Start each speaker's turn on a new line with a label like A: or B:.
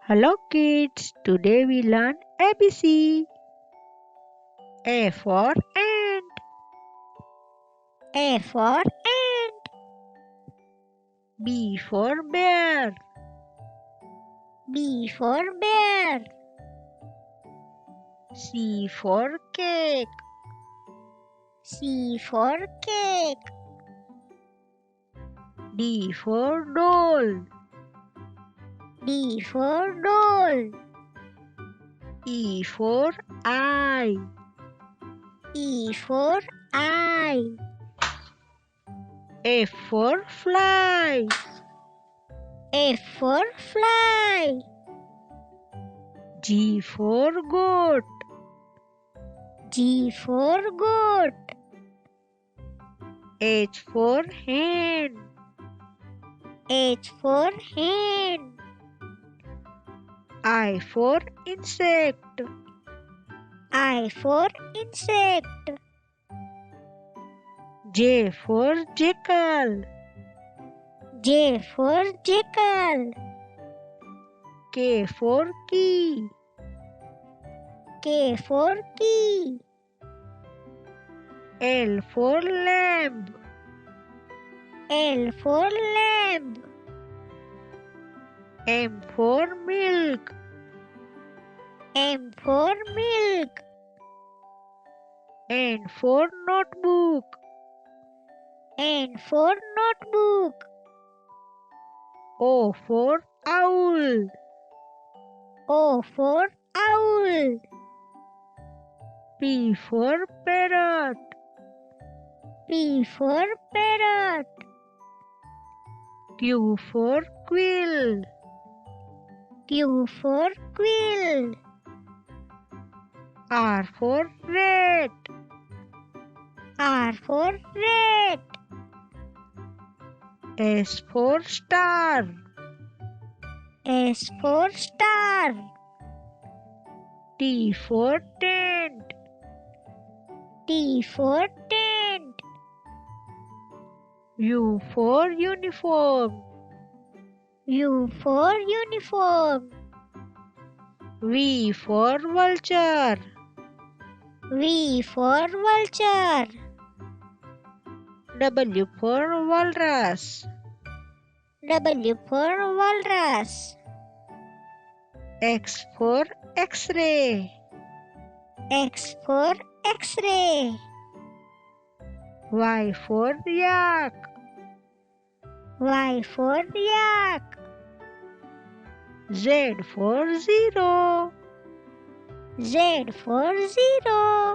A: Hello kids, today we learn ABC. A for ant.
B: A for ant.
A: B for bear.
B: B for bear.
A: C for cake.
B: C for cake.
A: D for doll.
B: D for doll.
A: E for eye.
B: E for eye.
A: F for fly.
B: F for fly.
A: G for goat.
B: G for goat.
A: H for hen.
B: H for hen.
A: I for insect.
B: I for insect.
A: J for jackal.
B: J for jackal.
A: K for key.
B: K for key.
A: L for lamb.
B: L for lamb.
A: M for milk.
B: M for milk.
A: N for notebook.
B: N for notebook.
A: O for owl.
B: O for owl.
A: P for parrot.
B: P for parrot.
A: Q for quill.
B: Q for quill.
A: R for rat.
B: R for rat.
A: S for star.
B: S for star.
A: T for tent.
B: T for tent.
A: U for uniform.
B: U for uniform.
A: V for vulture.
B: V for vulture.
A: W for walrus.
B: W for walrus.
A: X for X-ray.
B: X for X-ray.
A: Y for yak.
B: Y for yak.
A: Z for zero.
B: Z for zero.